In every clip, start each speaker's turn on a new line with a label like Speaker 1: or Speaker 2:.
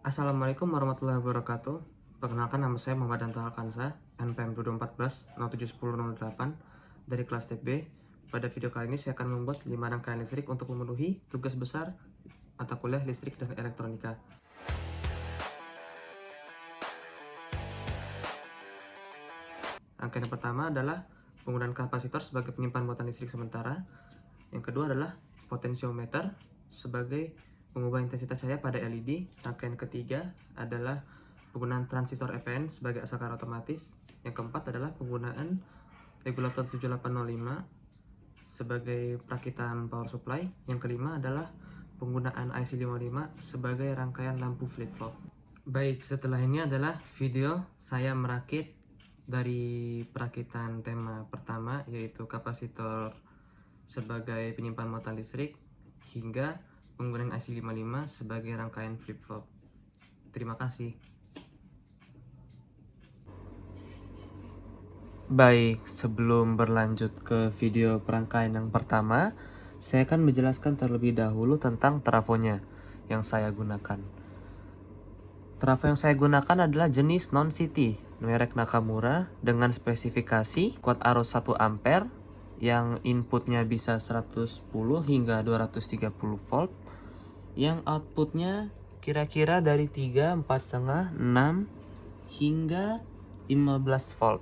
Speaker 1: Assalamualaikum warahmatullahi wabarakatuh. Perkenalkan, nama saya Muhammad Danto Alkansa, NPM 2214 071008 dari kelas TB. Pada video kali ini saya akan membuat 5 rangkaian listrik untuk memenuhi tugas besar mata kuliah listrik dan elektronika. Rangkaian yang pertama adalah penggunaan kapasitor sebagai penyimpan muatan listrik sementara. Yang kedua adalah potensiometer sebagai mengubah intensitas cahaya pada LED. Rangkaian ketiga adalah penggunaan transistor EPN sebagai akselerator otomatis. Yang keempat adalah penggunaan regulator 7805 sebagai perakitan power supply. Yang kelima adalah penggunaan IC55 sebagai rangkaian lampu flip-flop. Baik, setelah ini adalah video saya merakit dari perakitan tema pertama, yaitu kapasitor sebagai penyimpan muatan listrik, hingga penggunaan IC55 sebagai rangkaian flip-flop. Terima kasih. Baik, sebelum berlanjut ke video perangkaian yang pertama, saya akan menjelaskan terlebih dahulu tentang trafonya yang saya gunakan. Trafo yang saya gunakan adalah jenis non-city, merek Nakamura, dengan spesifikasi kuat arus 1 ampere yang inputnya bisa 110 hingga 230 volt, yang outputnya kira-kira dari 3, 4,5, 6 hingga 15 volt.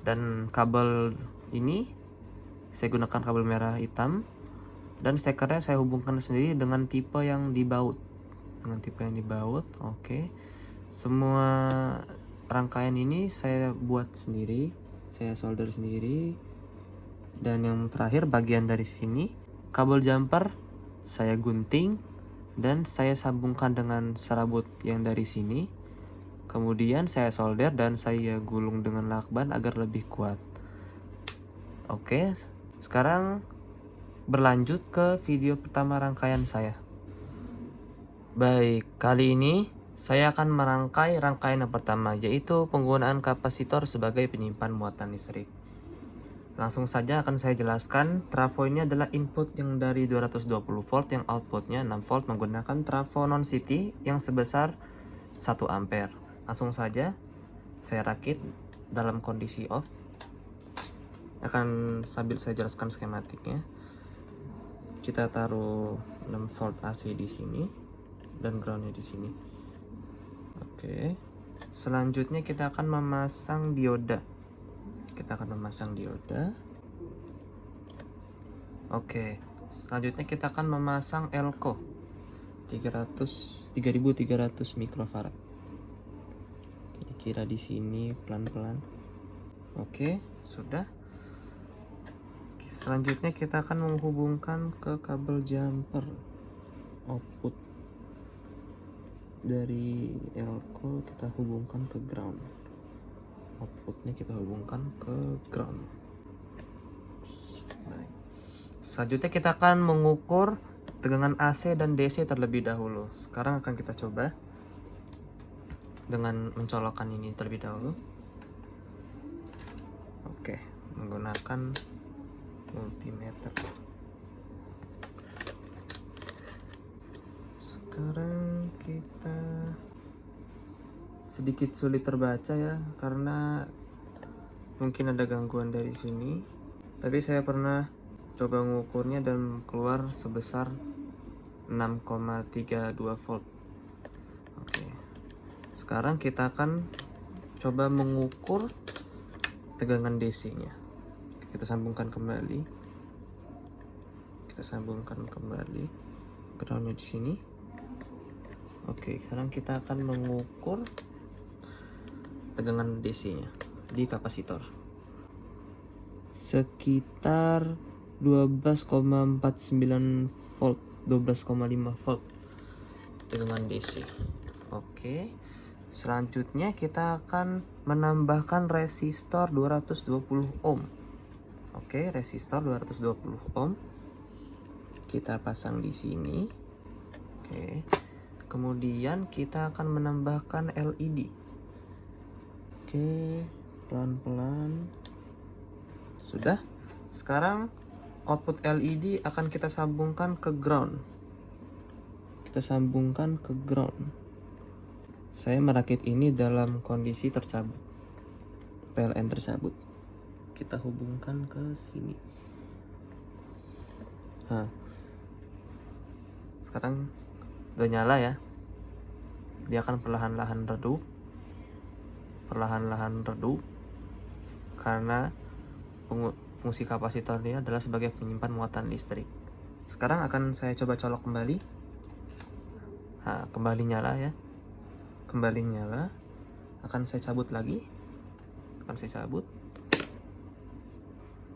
Speaker 1: Dan kabel ini saya gunakan kabel merah hitam, dan stekernya saya hubungkan sendiri dengan tipe yang dibaut. Oke. Semua rangkaian ini saya buat sendiri, saya solder sendiri. Dan yang terakhir, bagian dari sini, kabel jumper saya gunting dan saya sambungkan dengan serabut yang dari sini. Kemudian saya solder dan saya gulung dengan lakban agar lebih kuat. Oke, sekarang berlanjut ke video pertama rangkaian saya. Baik, kali ini saya akan merangkai rangkaian yang pertama, yaitu penggunaan kapasitor sebagai penyimpan muatan listrik. Langsung saja akan saya jelaskan. Trafo ini adalah input yang dari 220 volt, yang outputnya 6 volt menggunakan trafo non-city yang sebesar 1 ampere. Langsung saja saya rakit dalam kondisi off. Akan sambil saya jelaskan skematiknya. Kita taruh 6 volt AC di sini dan groundnya di sini. Oke. Selanjutnya kita akan memasang dioda. Oke. Selanjutnya kita akan memasang elko 3300 mikrofarad. Kira-kira di sini pelan-pelan. Oke, sudah. Selanjutnya kita akan menghubungkan ke kabel jumper. Output dari elko kita hubungkan ke ground. Outputnya kita hubungkan ke ground. Baik. Selanjutnya kita akan mengukur tegangan AC dan DC terlebih dahulu. Sekarang akan kita coba dengan mencolokkan ini terlebih dahulu. Oke, menggunakan multimeter. Sekarang kita sedikit sulit terbaca ya, karena mungkin ada gangguan dari sini. Tapi saya pernah coba mengukurnya dan keluar sebesar 6,32 volt. Oke. Sekarang kita akan coba mengukur tegangan DC-nya. Kita sambungkan kembali. Groundnya di sini. Oke, sekarang kita akan mengukur tegangan DC-nya di kapasitor. Sekitar 12,49 volt, 12,5 volt tegangan DC. Oke. Selanjutnya kita akan menambahkan resistor 220 ohm. Oke, resistor 220 ohm. Kita pasang di sini. Oke. Kemudian kita akan menambahkan LED. Oke, pelan-pelan. Sudah. Sekarang output LED akan kita sambungkan ke ground. Saya merakit ini dalam kondisi tercabut, PLN tercabut. Kita hubungkan ke sini. Nah, sekarang udah nyala ya. Dia akan perlahan-lahan redup, karena fungsi kapasitor ini adalah sebagai penyimpan muatan listrik. Sekarang akan saya coba colok kembali. Nah, kembali nyala ya. Kembali nyala. Akan saya cabut lagi.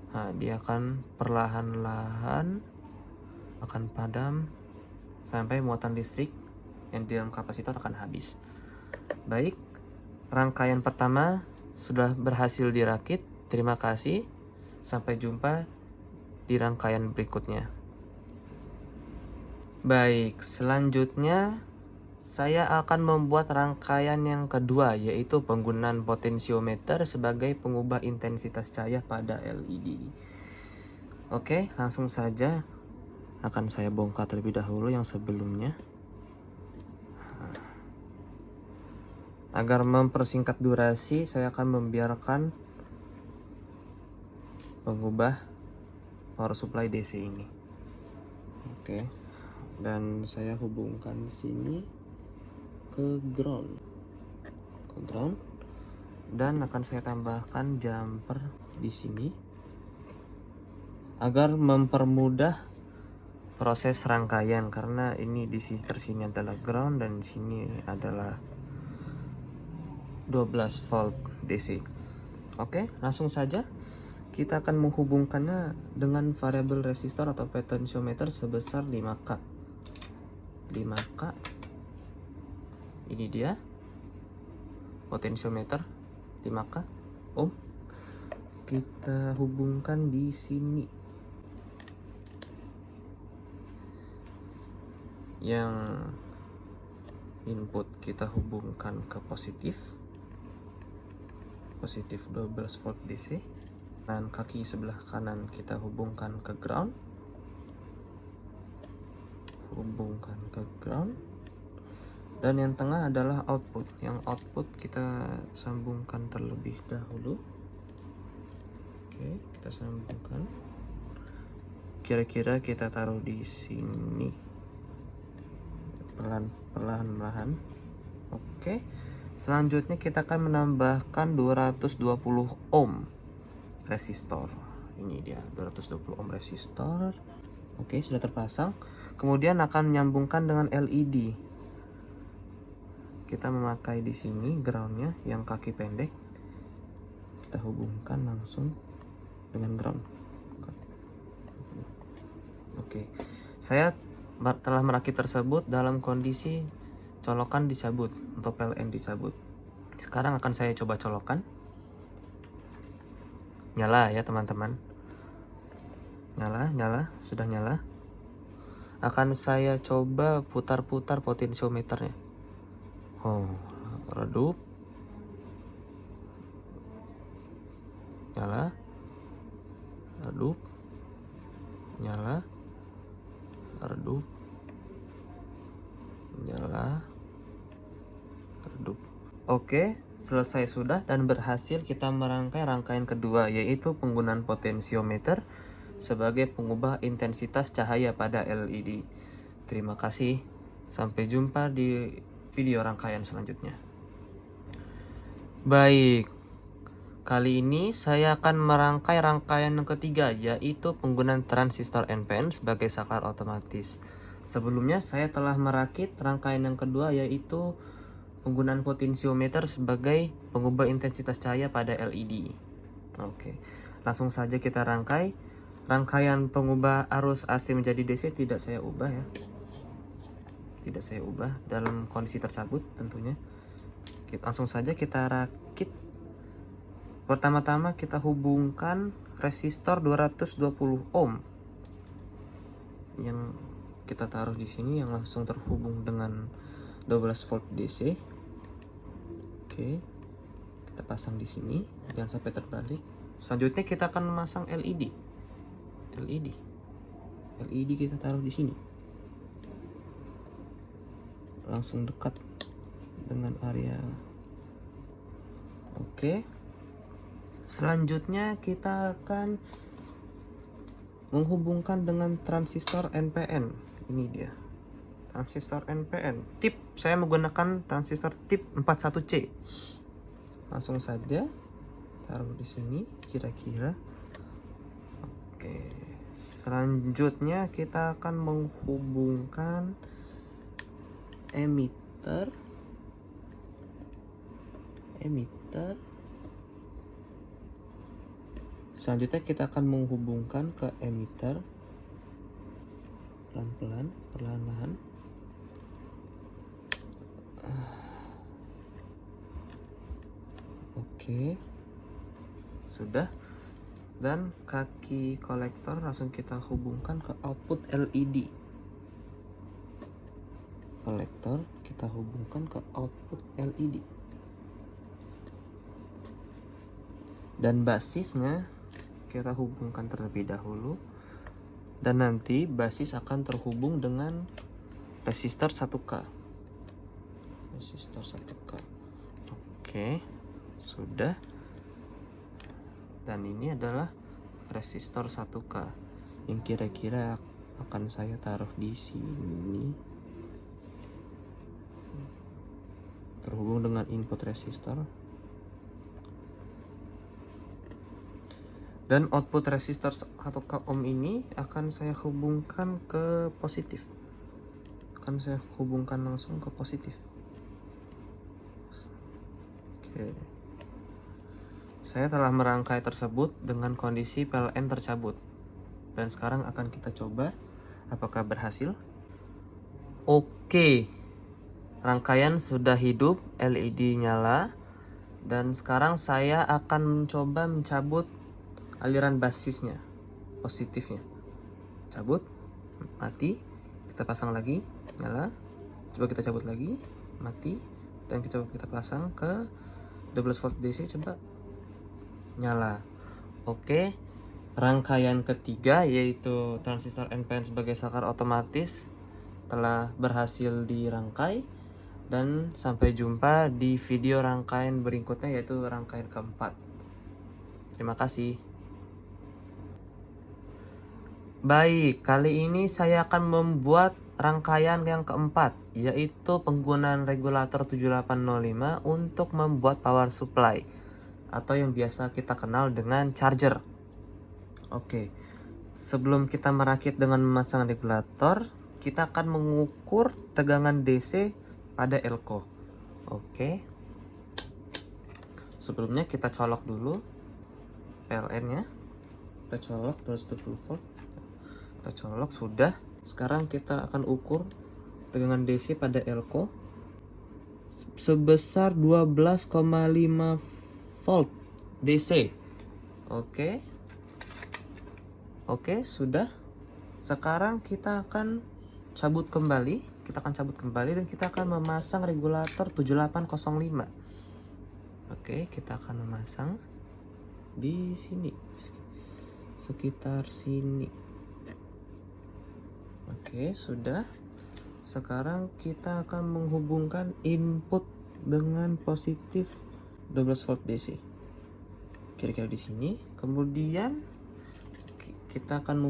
Speaker 1: Nah, dia akan perlahan-lahan akan padam sampai muatan listrik yang di dalam kapasitor akan habis. Baik, rangkaian pertama sudah berhasil dirakit. Terima kasih. Sampai jumpa di rangkaian berikutnya. Baik, selanjutnya saya akan membuat rangkaian yang kedua, yaitu penggunaan potensiometer sebagai pengubah intensitas cahaya pada LED. Oke, langsung saja akan saya bongkar terlebih dahulu yang sebelumnya. Agar mempersingkat durasi, saya akan membiarkan pengubah power supply DC ini. Oke, dan saya hubungkan di sini ke ground, dan akan saya tambahkan jumper di sini agar mempermudah proses rangkaian, karena ini di sini adalah ground dan di sini adalah 12 volt DC. Oke, langsung saja kita akan menghubungkannya dengan variabel resistor atau potensiometer sebesar 5K. Ini dia potensiometer 5K ohm. Kita hubungkan di sini. Yang input kita hubungkan ke positif 12 volt DC, dan kaki sebelah kanan kita hubungkan ke ground, dan yang tengah adalah output. Yang output kita sambungkan terlebih dahulu. Oke, kita sambungkan. Kira-kira kita taruh di sini perlahan-lahan. Oke. Selanjutnya kita akan menambahkan 220 ohm resistor. Ini dia 220 ohm resistor. Oke, sudah terpasang. Kemudian akan menyambungkan dengan LED. Kita memakai di sini groundnya yang kaki pendek. Kita hubungkan langsung dengan ground. Oke, saya telah merakit tersebut dalam kondisi colokan dicabut atau PLN dicabut. Sekarang akan saya coba colokan. Nyala ya teman-teman. Nyala, sudah nyala. Akan saya coba putar-putar potensiometernya. Redup. Nyala. Redup. Nyala. Redup. Nyala. Redup. Oke, selesai sudah dan berhasil kita merangkai rangkaian kedua, yaitu penggunaan potensiometer sebagai pengubah intensitas cahaya pada LED. Terima kasih. Sampai jumpa di video rangkaian selanjutnya. Baik. Kali ini saya akan merangkai rangkaian yang ketiga, yaitu penggunaan transistor NPN sebagai saklar otomatis. Sebelumnya saya telah merakit rangkaian yang kedua, yaitu penggunaan potensiometer sebagai pengubah intensitas cahaya pada LED. Oke, langsung saja kita rangkai. Rangkaian pengubah arus AC menjadi DC tidak saya ubah ya. Tidak saya ubah dalam kondisi tercabut tentunya. Langsung saja kita rakit. Pertama-tama kita hubungkan resistor 220 ohm yang kita taruh di sini, yang langsung terhubung dengan 12 volt DC. Oke, kita pasang di sini, jangan sampai terbalik. Selanjutnya kita akan memasang LED kita taruh di sini, langsung dekat dengan area. Oke. Selanjutnya kita akan menghubungkan dengan transistor NPN. Ini dia. Transistor NPN. Tip saya menggunakan transistor tip 41C. Langsung saja taruh di sini kira-kira. Oke. Selanjutnya kita akan menghubungkan emitter. Selanjutnya kita akan menghubungkan ke emitter pelan-pelan, perlahan-lahan. Oke, sudah. Dan kaki kolektor langsung kita hubungkan ke output LED. Kolektor kita hubungkan ke output LED. Dan basisnya kita hubungkan terlebih dahulu. Dan nanti basis akan terhubung dengan resistor 1K. Resistor 1K. Oke, sudah. Dan ini adalah resistor 1K yang kira-kira akan saya taruh di sini. Terhubung dengan input resistor. Dan output resistor 1K ohm ini akan saya hubungkan ke positif. Akan saya hubungkan langsung ke positif. Oke. Saya telah merangkai tersebut dengan kondisi PLN tercabut. Dan sekarang akan kita coba apakah berhasil. Oke. Rangkaian sudah hidup, LED nyala. Dan sekarang saya akan mencoba mencabut aliran basisnya, positifnya. Cabut, mati. Kita pasang lagi, nyala. Coba kita cabut lagi, mati. Dan kita pasang ke 12 volt DC, coba nyala. Oke, rangkaian ketiga yaitu transistor NPN sebagai saklar otomatis telah berhasil dirangkai. Dan sampai jumpa di video rangkaian berikutnya yaitu rangkaian keempat. Terima kasih. Baik, kali ini saya akan membuat rangkaian yang keempat, yaitu penggunaan regulator 7805 untuk membuat power supply atau yang biasa kita kenal dengan charger. Oke, sebelum kita merakit dengan memasang regulator, kita akan mengukur tegangan DC pada elko. Oke, sebelumnya kita colok dulu PLN-nya. Kita colok 220 volt. Kita colok, sudah. Sekarang kita akan ukur tegangan DC pada elko sebesar 12,5 volt DC. Oke. Oke, sudah. Sekarang kita akan cabut kembali. Dan kita akan memasang regulator 7805. Oke, kita akan memasang di sini. Sekitar sini. Oke, sudah. Sekarang kita akan menghubungkan input dengan positif 12 volt DC. Kira-kira di sini. Kemudian kita akan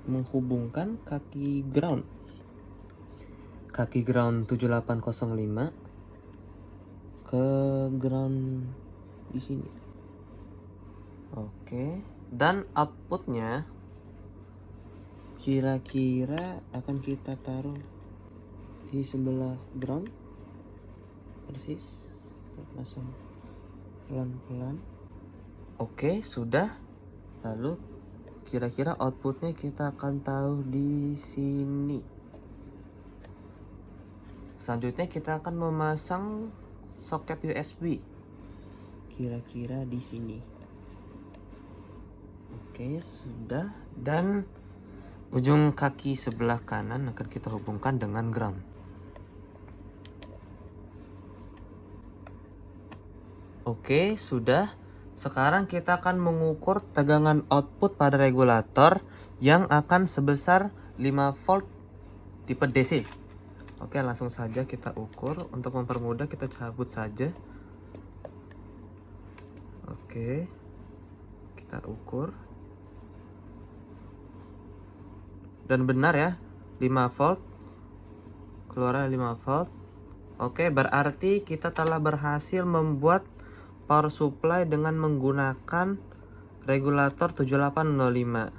Speaker 1: menghubungkan kaki ground. Kaki ground 7805 ke ground di sini. Oke, dan outputnya kira-kira akan kita taruh di sebelah ground persis. Kita pasang pelan-pelan. Oke, sudah. Lalu kira-kira outputnya kita akan taruh di sini. Selanjutnya kita akan memasang soket USB. Kira-kira di sini. Oke, sudah. Dan ujung kaki sebelah kanan akan kita hubungkan dengan ground. Oke, sudah. Sekarang kita akan mengukur tegangan output pada regulator yang akan sebesar 5 volt tipe DC. Oke, langsung saja kita ukur. Untuk mempermudah kita cabut saja. Oke, kita ukur. Dan benar ya, 5 volt. Keluaran 5 volt. Oke, berarti kita telah berhasil membuat power supply dengan menggunakan regulator 7805.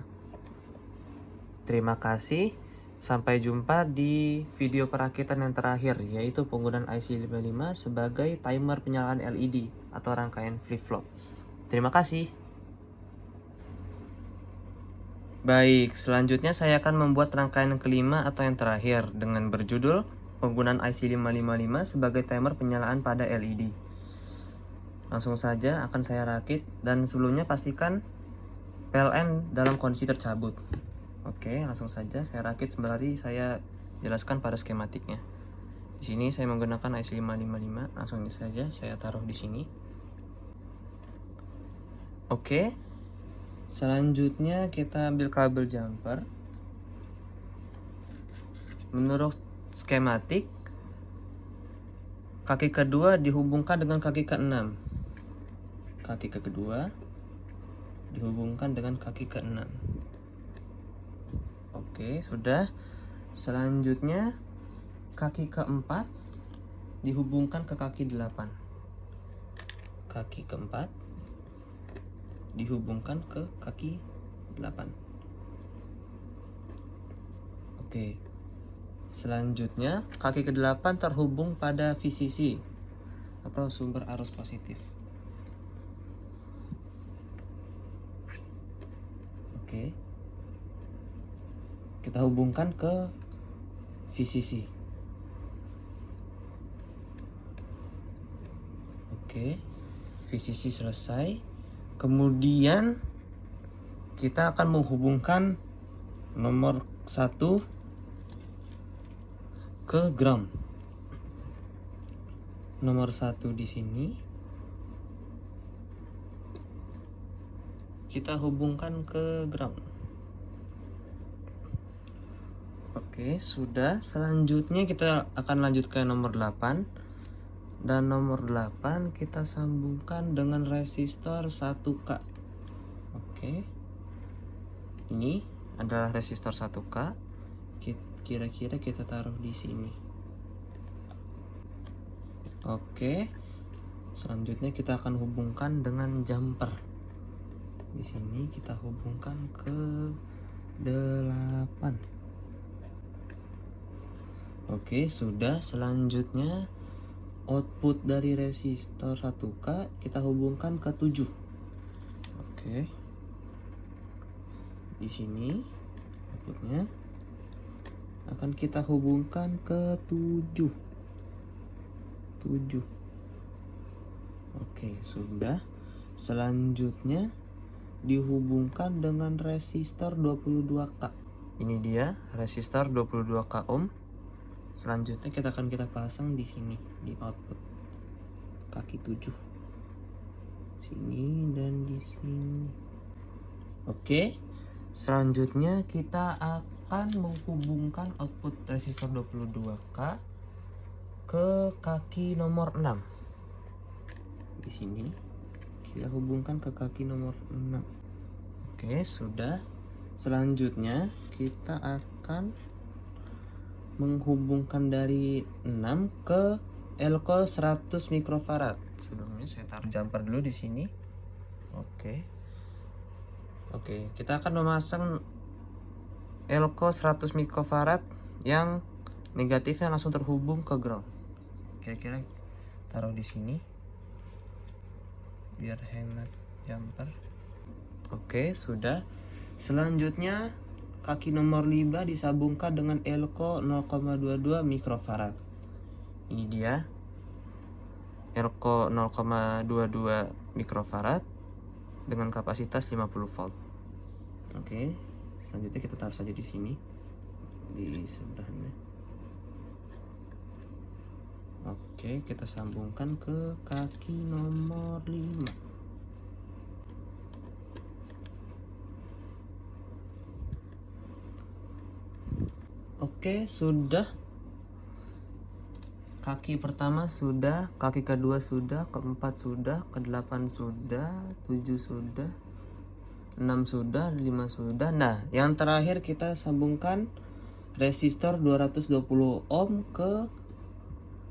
Speaker 1: Terima kasih. Sampai jumpa di video perakitan yang terakhir, yaitu penggunaan IC55 sebagai timer penyalaan LED atau rangkaian flip-flop. Terima kasih. Baik, selanjutnya saya akan membuat rangkaian kelima atau yang terakhir dengan berjudul penggunaan IC555 sebagai timer penyalaan pada LED. Langsung saja akan saya rakit, dan sebelumnya pastikan PLN dalam kondisi tercabut. Oke, langsung saja saya rakit sembari saya jelaskan pada skematiknya. Di sini saya menggunakan IC555, langsung saja saya taruh di sini. Oke. Selanjutnya kita ambil kabel jumper. Menurut skematik, kaki kedua dihubungkan dengan kaki ke-6. Kaki kedua dihubungkan dengan kaki ke-6. Oke, sudah. Selanjutnya kaki keempat dihubungkan ke kaki 8. Kaki keempat dihubungkan ke kaki 8. Oke. Selanjutnya kaki ke-8 terhubung pada VCC atau sumber arus positif. Oke. Kita hubungkan ke VCC. Oke. VCC selesai. Kemudian kita akan menghubungkan nomor 1 ke ground. Nomor 1 di sini kita hubungkan ke ground. Oke, sudah. Selanjutnya kita akan lanjut ke nomor 8. Dan nomor 8 kita sambungkan dengan resistor 1K. Oke. Ini adalah resistor 1K. Kira-kira kita taruh di sini. Oke. Selanjutnya kita akan hubungkan dengan jumper. Di sini kita hubungkan ke 8. Oke, sudah. Selanjutnya output dari resistor 1K kita hubungkan ke 7. Oke. Di sini outputnya akan kita hubungkan ke 7. Oke, sudah. Selanjutnya dihubungkan dengan resistor 22K. Ini dia resistor 22K ohm. Selanjutnya kita akan pasang di sini di output kaki 7. Sini dan di sini. Oke. Selanjutnya kita akan menghubungkan output resistor 22K ke kaki nomor 6. Di sini kita hubungkan ke kaki nomor 6. Oke, sudah. Selanjutnya kita akan menghubungkan dari 6 ke elko 100 mikrofarad. Sebelumnya saya taruh jumper dulu di sini. Oke, kita akan memasang elko 100 mikrofarad yang negatifnya langsung terhubung ke ground. Kira-kira taruh di sini biar hemat jumper. Oke, sudah. Selanjutnya kaki nomor 5 disambungkan dengan elko 0,22 mikrofarad. Ini dia elko 0,22 mikrofarad dengan kapasitas 50 volt. Oke, selanjutnya kita taruh saja di sini di sebelahnya. Oke, kita sambungkan ke kaki nomor 5. Oke, sudah. kaki pertama sudah, kaki kedua sudah, keempat sudah, ke-8 sudah, 7 sudah, 6 sudah, 5 sudah. Nah, yang terakhir kita sambungkan resistor 220 ohm ke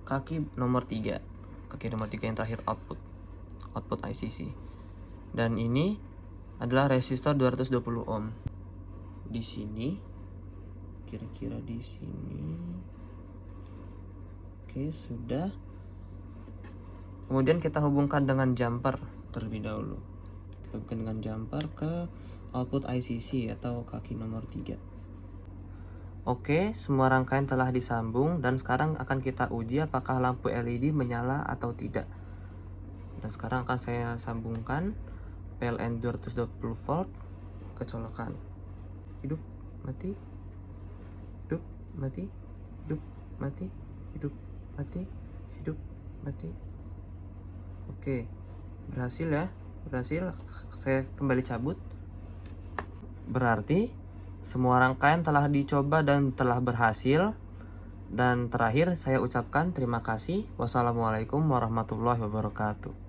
Speaker 1: kaki nomor 3. Kaki nomor 3 yang terakhir output ICC. Dan ini adalah resistor 220 ohm. Di sini, kira-kira di sini. Oke, sudah. Kemudian kita hubungkan dengan jumper terlebih dahulu. Kita hubungkan dengan jumper ke output ICC atau kaki nomor 3. Oke, semua rangkaian telah disambung dan sekarang akan kita uji apakah lampu LED menyala atau tidak. Dan sekarang akan saya sambungkan PLN 220 volt ke colokan. Hidup, mati, hidup, mati, hidup, mati, hidup, mati, hidup, mati. Oke, berhasil ya, berhasil. Saya kembali cabut. Berarti semua rangkaian telah dicoba dan telah berhasil. Dan terakhir saya ucapkan terima kasih. Wassalamualaikum warahmatullahi wabarakatuh.